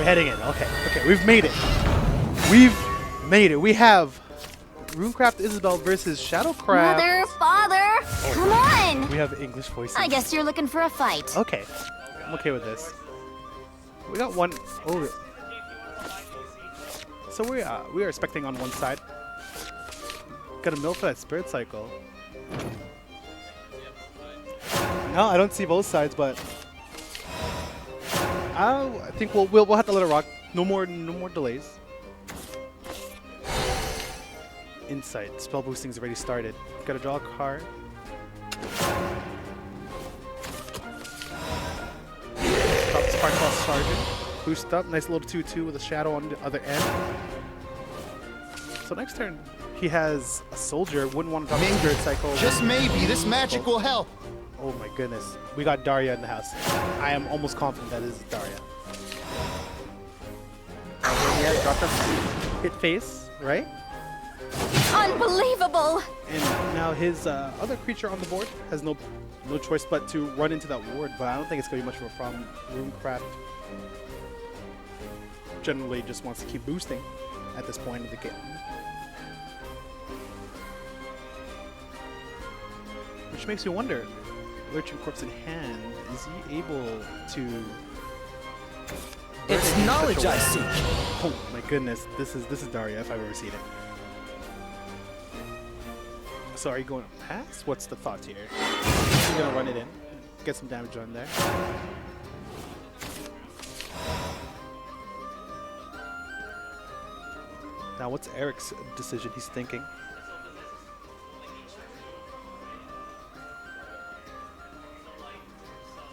heading in. Okay, okay, we've made it. We've made it. We have Runecraft Isabel versus Shadowcraft. Mother, father, come on! We have English voices. I guess you're looking for a fight. Okay, I'm okay with this. We got one. Oh, so we are expecting on one side. Got a mill for that spirit cycle. No, I don't see both sides, but I think we'll have to let it rock. No more delays. Insight. Spell boosting's already started. Gotta draw a card. Drop this card called Sergeant. Boost up. Nice little 2/2 with a shadow on the other end. So next turn, he has a soldier. Wouldn't want to drop a spirit cycle. Just maybe this magic will help. Oh my goodness. We got Daria in the house. I am almost confident that is Daria. He has dropped us hit face, right? Unbelievable! And now his other creature on the board has no choice but to run into that ward, but I don't think it's going to be much of a problem. Runecraft generally just wants to keep boosting at this point of the game. Which makes me wonder, Lurching Corpse in hand, is he able to... It's knowledge I seek. Oh my goodness, this is Daria if I've ever seen it. So are you going to pass? What's the thought here? You're going to run it in, get some damage on there. Now what's Eric's decision he's thinking?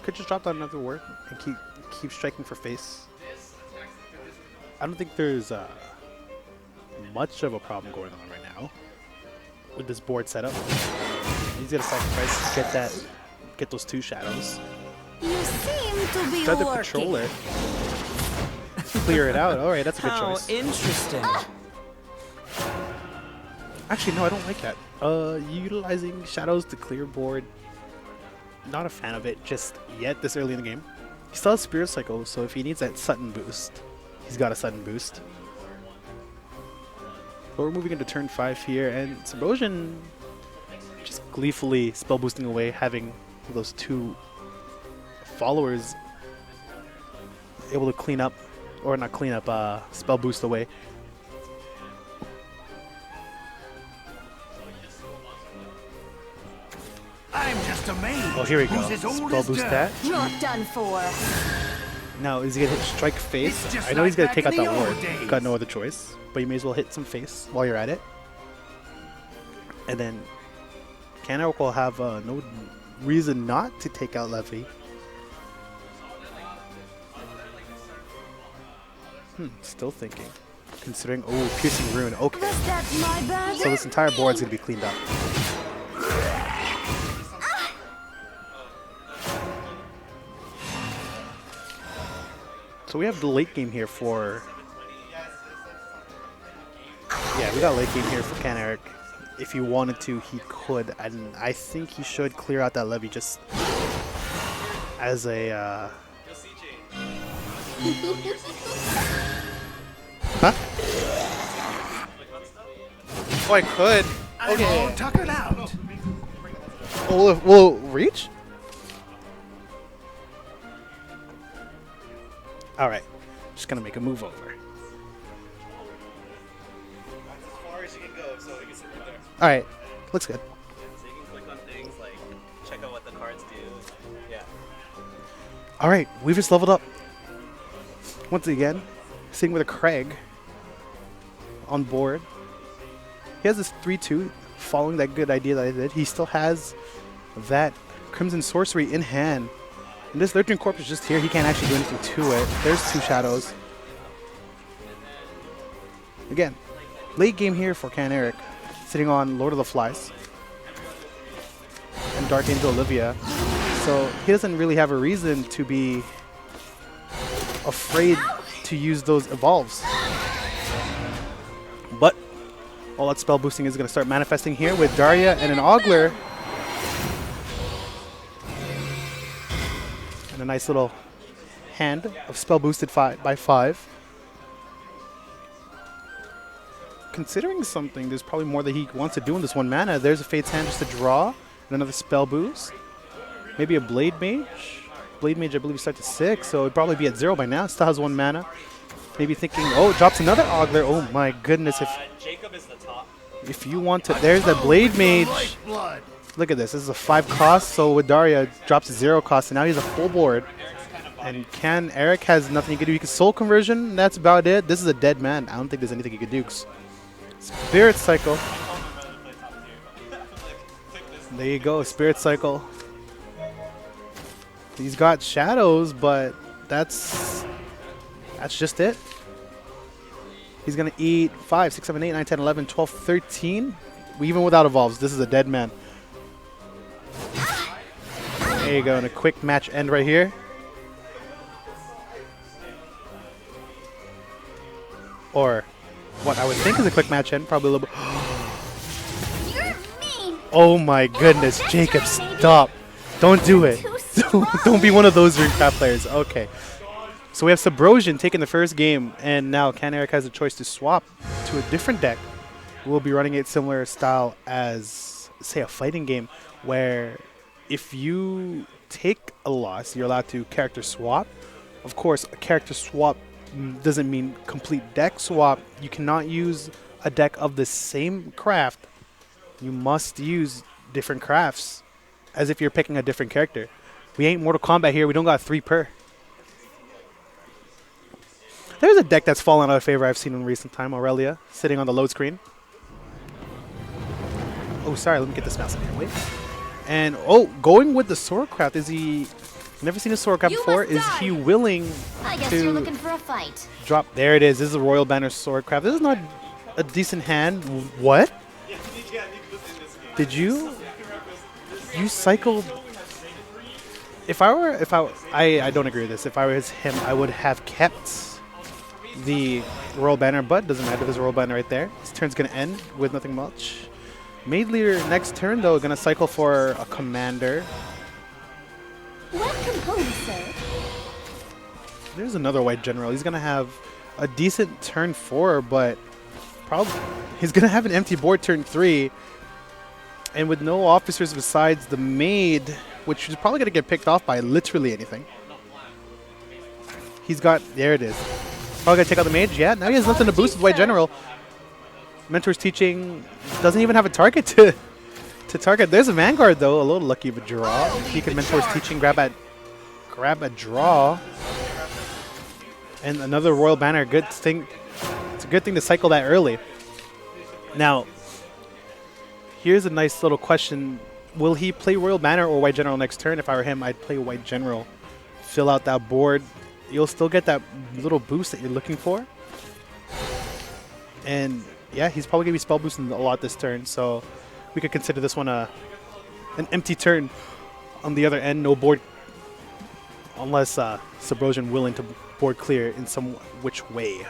Could just drop down another word and keep striking for face. I don't think there's much of a problem going on right now with this board setup. He's gonna sacrifice, get those 2 shadows. You seem to be Try to working. control it. Clear it out. All right, that's a good choice. How interesting. Actually, no, I don't like that. Utilizing shadows to clear board. Not a fan of it just yet this early in the game. He still has Spirit Cycle, so if he needs that sudden boost, he's got a sudden boost. But we're moving into turn 5 here, and Subrosian just gleefully spell boosting away, having those 2 followers able to clean up, or not clean up, spell boost away. I'm just amazed. Oh, here we go. Who's as old Spell as boost dirt? that. You're done for. Now, is he going to hit strike face? It's just I know he's going to like take out back in that the ward. old days. Got no other choice. But you may as well hit some face while you're at it. And then CanErick will have no reason not to take out Levy. Still thinking. Considering, oh, Piercing Rune. Okay. That's my bad. So this entire board's going to be cleaned up. So we have the late game here for... Yeah, we got late game here for CanErick. If he wanted to, he could. And I think he should clear out that levy just as a... Huh? Oh, I could. I'm all tuckered out. Oh, will it reach? All right, just gonna make a move over. That's as far as you can go, so we can sit right there. All right, looks good. So you can click on things like check out what the cards do. Yeah. All right, we've just leveled up. Once again, sitting with a Craig on board. He has this 3/2, following that good idea that I did. He still has that Crimson Sorcery in hand. And this Lurching Corpse is just here. He can't actually do anything to it. There's 2 shadows. Again, late game here for CanErick, sitting on Lord of the Flies and Dark Angel Olivia. So he doesn't really have a reason to be afraid to use those evolves. But all that spell boosting is going to start manifesting here with Daria and an Ogler. And a nice little hand of spell boosted by 5. Considering something, there's probably more that he wants to do in this 1 mana. There's a Fate's Hand just to draw, and another spell boost. Maybe a Blade Mage. Blade Mage, I believe, starts at 6, so it'd probably be at 0 by now. Still has 1 mana. Maybe thinking, oh, it drops another Ogler. Oh my goodness! Jacob is the top. If you want to, there's that Blade Mage. Lifeblood. Look at this. This is a 5 cost, so with Daria, it drops 0 cost, and now he's a full board. And CanErick has nothing he can do. He can Soul Conversion, and that's about it. This is a dead man. I don't think there's anything he can do. Spirit Cycle. There you go, Spirit Cycle. He's got shadows, but that's just it. He's going to eat 5, 6, 7, 8, 9, 10, 11, 12, 13. Even without evolves, this is a dead man. There you go, and a quick match end right here. Or what I would think is a quick match end, probably a little bit. You're mean. Oh my goodness, Jacob, stop. Don't do it. Don't be one of those Runecraft players. Okay. So we have Subrosian taking the first game, and now CanErick has a choice to swap to a different deck. We'll be running it similar style as, say, a fighting game, where if you take a loss, you're allowed to character swap. Of course, a character swap doesn't mean complete deck swap. You cannot use a deck of the same craft. You must use different crafts as if you're picking a different character. We ain't Mortal Kombat here. We don't got 3 per. There's a deck that's fallen out of favor I've seen in recent time. Aurelia sitting on the load screen. Oh, sorry. Let me get this mouse in here. Wait. And, oh, going with the Swordcraft. Is he... Never seen a Swordcraft before. Is he willing I guess you're to looking for a fight. drop... There it is. This is a Royal Banner Swordcraft. This is not a decent hand. What? Did you... You cycled... I don't agree with this. If I was him, I would have kept the Royal Banner, but doesn't matter. There's a Royal Banner right there. This turn's going to end with nothing much. Maid Leader next turn, though, going to cycle for a Commander. Welcome home, sir. There's another White General. He's going to have a decent turn 4, but probably he's going to have an empty board turn 3. And with no officers besides the Maid, which is probably going to get picked off by literally anything. He's got... There it is. Probably going to take out the Mage. Yeah, now he has nothing to boost with White General. Mentor's Teaching doesn't even have a target to target. There's a Vanguard, though. A little lucky of a draw. He can Mentor's Teaching, grab a draw. And another Royal Banner. Good thing. It's a good thing to cycle that early. Now, here's a nice little question. Will he play Royal Banner or White General next turn? If I were him, I'd play White General. Fill out that board. You'll still get that little boost that you're looking for. And yeah, he's probably going to be spell boosting a lot this turn. So we could consider this one an empty turn on the other end. No board. Unless Subrosian willing to board clear in some which way.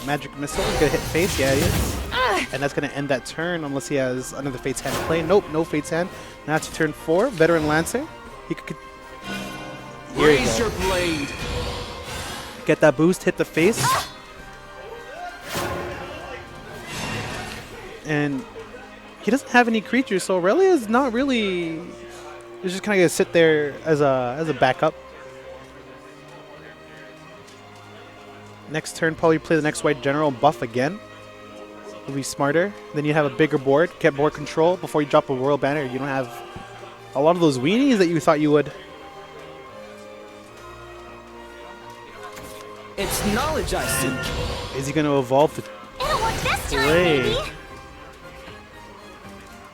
Magic Missile is going to hit face. Yeah, he is. And that's going to end that turn unless he has another Fate's Hand to play. Nope, no Fate's Hand. Now it's turn 4. Veteran Lancer. He could... Raise your blade. Get that boost, hit the face. And he doesn't have any creatures, so Aurelia is not really... He's just kind of going to sit there as a backup. Next turn, probably play the next White General, buff again. Will be smarter. Then you have a bigger board, get board control before you drop a Royal Banner. You don't have a lot of those weenies that you thought you would. It's knowledge I seek. Is he going to evolve to It'll work this time, play? baby.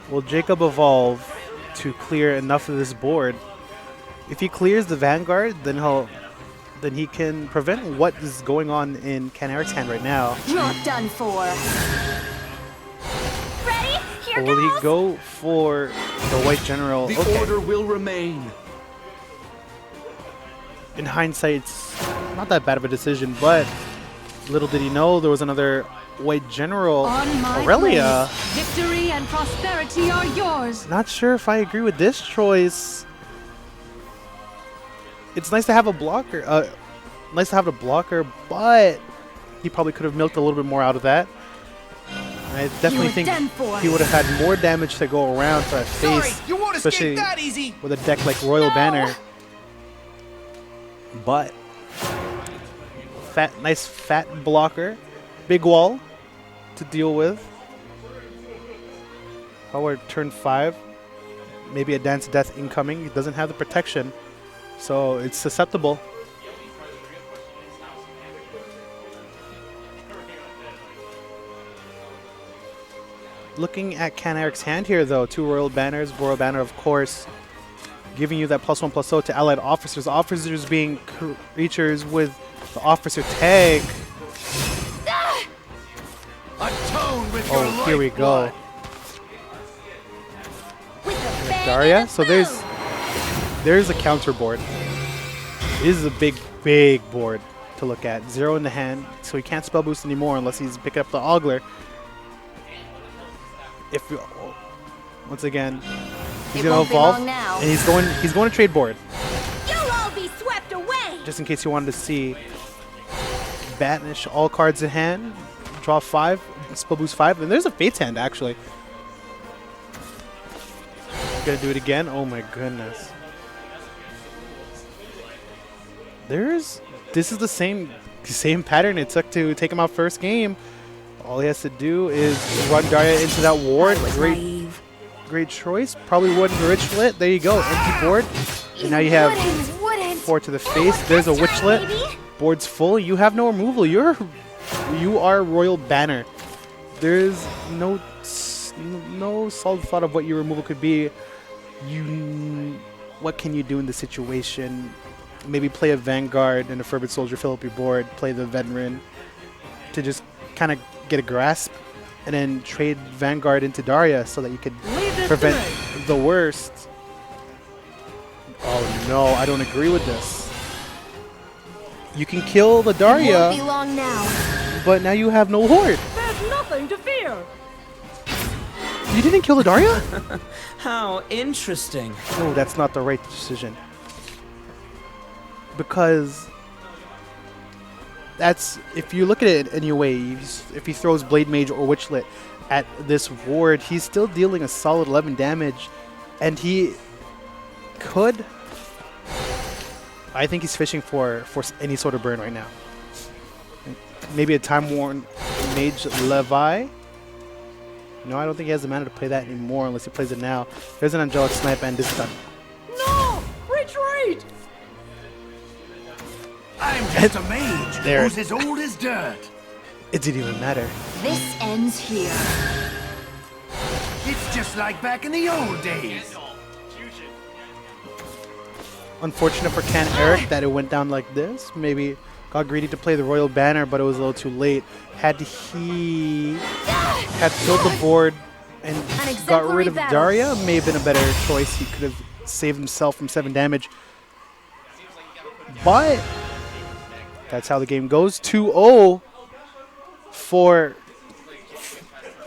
Will Jacob evolve to clear enough of this board? If he clears the Vanguard, then he can prevent what is going on in CanErick's hand right now. You're done for. Ready? Here Or will goes. he go for the White General? The Okay. order will remain. In hindsight, it's not that bad of a decision, but little did he know there was another White General On my Aurelia. blade, victory and prosperity are yours. Not sure if I agree with this choice. It's nice to have a blocker. Nice to have a blocker, but he probably could have milked a little bit more out of that. I definitely think he would have had more damage to go around for a face, You won't especially escape that easy. with a deck like Royal Banner. But nice fat blocker, big wall to deal with. Howard turn 5, maybe a Dance of Death incoming. He doesn't have the protection, so it's susceptible. Looking at CanErick's hand here, though, 2 Royal Banners. Royal Banner, of course, giving you that +1/+0 to allied officers. Officers being creatures with the officer tag. Atone with your Oh, here we go. With the Daria. So there's a counter board. This is a big board to look at. 0 in the hand, so he can't spell boost anymore unless he's picking up the Ogler. If once again, he's gonna evolve, and he's going to trade board. You'll all be swept away. Just in case you wanted to see, banish all cards in hand, draw 5, spell boost 5, and there's a Fate's Hand actually. Gonna do it again. Oh my goodness. This is the same pattern it took to take him out first game. All he has to do is run Daria into that ward. Great choice. Probably wouldn't Witchlet. There you go. Empty board. And now you have 4 to the face. There's a Witchlet. Board's full. You have no removal. You are Royal Banner. There's no solid thought of what your removal could be. What can you do in this situation? Maybe play a Vanguard and a Fervent Soldier, fill up your board. Play the Veteran to just kind of get a grasp, and then trade Vanguard into Daria so that you could prevent the worst. Oh no, I don't agree with this. You can kill the Daria, Won't be long now. but now you have no Horde. There's nothing to fear. You didn't kill the Daria? How interesting. No, that's not the right decision. Because that's, if you look at it anyway, if he throws Blade Mage or Witchlet at this ward, he's still dealing a solid 11 damage, and he could. I think he's fishing for any sort of burn right now. Maybe a Time-Worn Mage Levi. No, I don't think he has the mana to play that anymore unless he plays it now. There's an Angelic Snipe, and this is done. No! Retreat! I'm just a mage There. who's as old as dirt. It didn't even matter. This ends here. It's just like back in the old days. Unfortunate for CanErick that it went down like this. Maybe got greedy to play the Royal Banner, but it was a little too late. Had he filled the board and got rid of Daria, may have been a better choice. He could have saved himself from 7 damage. But that's how the game goes. 2-0 for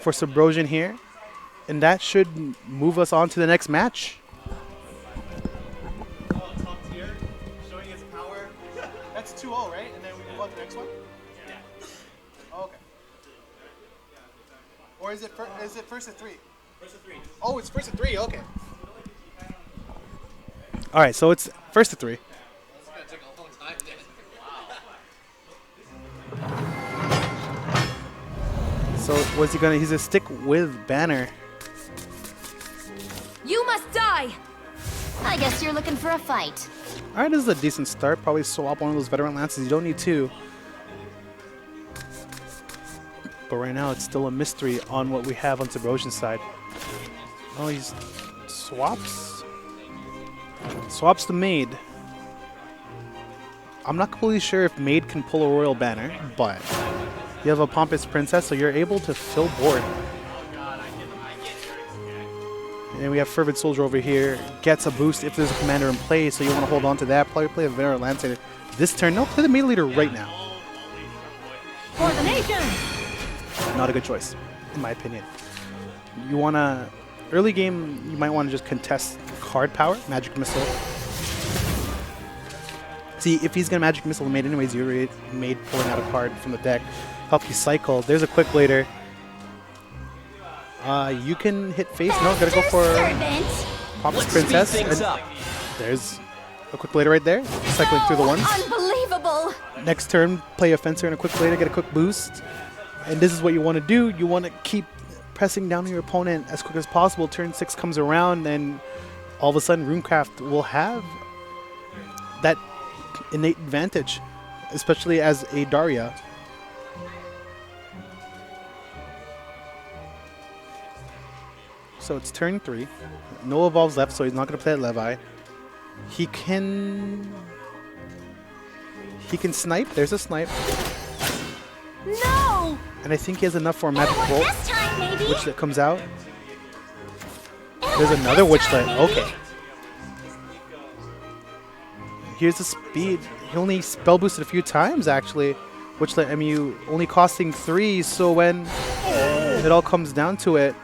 Subrosian here. And that should move us on to the next match. Showing his power. That's 2-0, right? And then we move on to the next one? Yeah. Oh, okay. Or is it first at 3? First of 3. Oh, it's first at 3. Okay. All right, so it's first at 3. That's gonna take a long time then. So what's he gonna? He's gonna stick with Banner. You must die. I guess you're looking for a fight. All right, this is a decent start. Probably swap one of those veteran lances. You don't need 2. But right now, it's still a mystery on what we have on Subrosian's side. Oh, he swaps the Maid. I'm not completely sure if Maid can pull a Royal Banner, but you have a Pompous Princess, so you're able to fill board. And then we have Fervent Soldier over here. Gets a boost if there's a commander in play, so you want to hold on to that. Probably play a Veteran Lancer this turn. No, play the Maid Leader right now. For the nation! not a good choice, in my opinion. You want to, early game, you might want to just contest card power, Magic Missile. See, if he's going to Magic Missile made anyways, you already made pulling out a card from the deck. Help you cycle. There's a Quick Blader. You can hit face. No, gotta go for Pop's Princess. And there's a Quick Blader right there, cycling through the ones. Unbelievable! Next turn, play a Fencer and a Quick Blader, get a quick boost. And this is what you want to do. You want to keep pressing down on your opponent as quick as possible. Turn 6 comes around, and all of a sudden, Runecraft will have that innate advantage, especially as a Daria. So it's turn 3. No evolves left, so he's not going to play at Levi. He can snipe. There's a snipe. No! And I think he has enough for a Magic It'll Bolt. work this time, maybe. Witchlet comes out. It'll There's work another this time, Witchlet. maybe. Okay. Here's the speed. He only spell boosted a few times, actually. Witchlet MU only costing 3, so when it all comes down to it,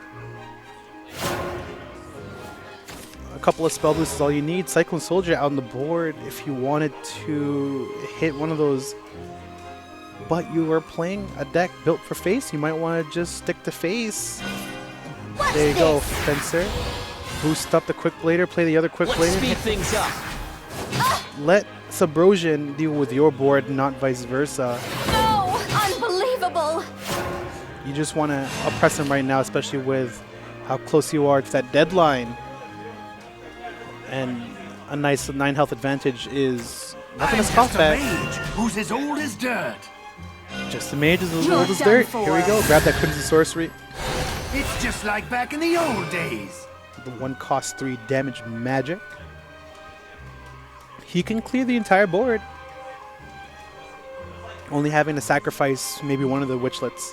a couple of spell boosts is all you need. Cyclone Soldier out on the board if you wanted to hit one of those. But you are playing a deck built for face. You might want to just stick to face. What's There you go, this? Fencer. Boost up the Quick Blader, play the other Quick Let's Blader. speed things up. Let Subrosian deal with your board, not vice versa. No! Unbelievable! You just want to oppress him right now, especially with how close you are to that deadline. And a nice 9 health advantage is nothing I'm to scoff just a at. mage who's as old as dirt. Just a mage is as You're old as done dirt. for. Here we go. Grab that Crimson Sorcery. It's just like back in the old days. The 1 cost 3 damage magic. He can clear the entire board. Only having to sacrifice maybe one of the Witchlets,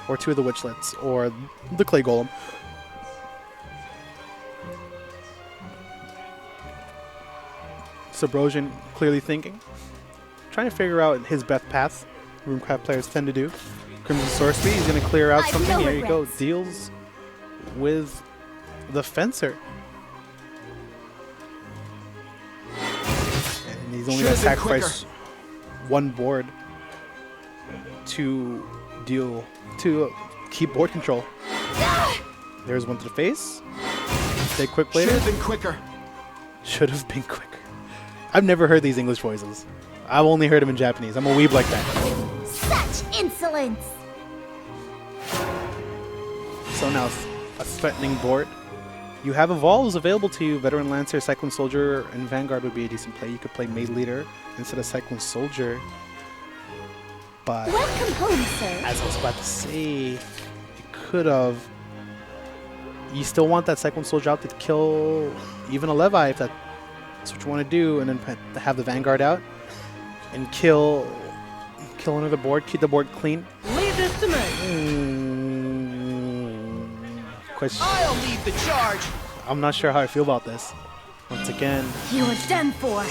or 2 of the Witchlets, or the Clay Golem. Subrosian clearly thinking. Trying to figure out his best path. Runecraft players tend to do. Crimson Sorcery, he's going to clear out I've something. no Here you go. regrets. Deals with the Fencer. And he's only going to sacrifice 1 board to keep board control. There's 1 to the face. Stay quick later. Should have been quicker. Should have been quicker. I've never heard these English voices. I've only heard them in Japanese. I'm a weeb like that. Such insolence! So now a threatening board. You have evolves available to you. Veteran Lancer, Cyclone Soldier, and Vanguard would be a decent play. You could play Maid Leader instead of Cyclone Soldier. But Welcome home, sir. as I was about to say, you could have. You still want that Cyclone Soldier out to kill even a Levi if that's what you want to do, and then have the Vanguard out and kill another board, keep the board clean. Leave this to me. Question. I'll lead the charge. I'm not sure how I feel about this. Once again, You are done for.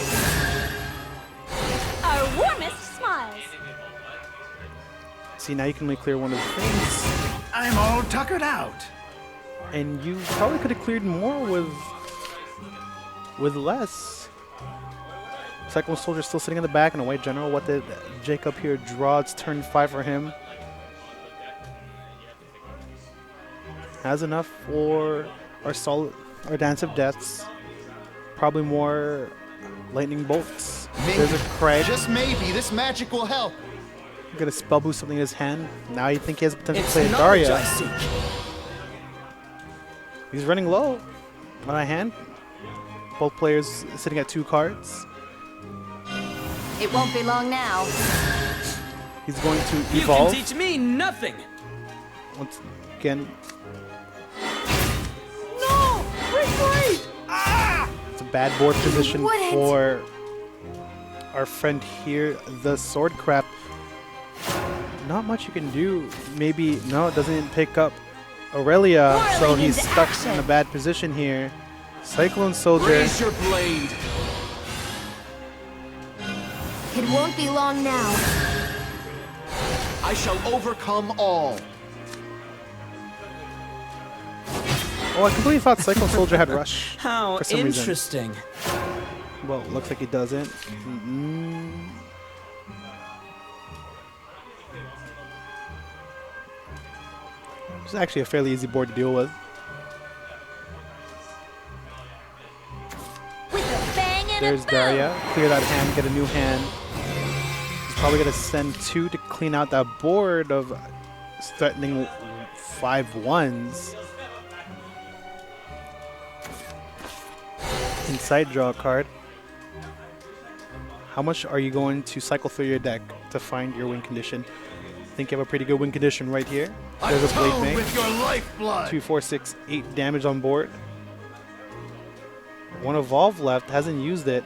Our warmest smiles. see now you can only clear 1 of the things, I'm all tuckered out. and you probably could have cleared more with less. Cyclone Soldier still sitting in the back, and a White General. What did Jacob here draw? It's turn 5 for him. Has enough for our Dance of Deaths. Probably more Lightning Bolts. There's a Craig. Just maybe this magic will help. Gonna spell boost something in his hand. Now you think he has the potential to It's play a knowledge Daria. I seek. He's running low on a hand. Both players sitting at 2 cards. It won't be long now. He's going to You evolve. can teach me nothing. Once again, No! Retreat! it's a bad board position wouldn't. for our friend here, the Swordcraft. Not much you can do. Maybe, no, it doesn't pick up Aurelia, so Whirling he's into stuck action. in a bad position here. Cyclone Soldier. Raise your blade. It won't be long now. I shall overcome all. Oh, I completely thought Cycle Soldier had Rush. How For some reason. interesting. Well, looks like he doesn't. It's actually a fairly easy board to deal with. With a bang and There's a boom. Daria. Clear that hand, get a new hand. He's probably going to send 2 to clean out that board of threatening 5 1s. Inside draw a card. How much are you going to cycle through your deck to find your win condition? I think you have a pretty good win condition right here. There's a Blade Atone Maid. with your lifeblood. 2, 4, 6, 8 damage on board. 1 Evolve left, hasn't used it.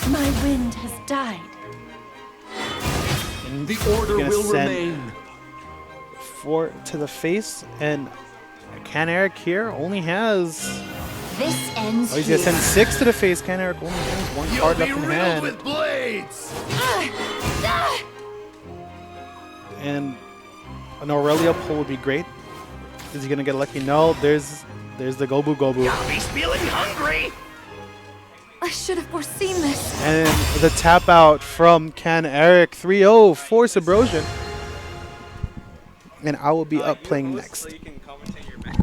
My wind has died. And The he's order gonna will send remain. 4 to the face, and CanErick here only has. This ends Oh, he's gonna here. send 6 to the face. CanErick only has 1 You'll card be left in riddled hand, with blades. and an Aurelia pull would be great. Is he gonna get lucky? No. There's the Gobu Gobu, He's feeling hungry. I should have foreseen this. and the tap out from CanErick 3-0 for Subrosian. And I will be up You playing host next. So you can commentate your match.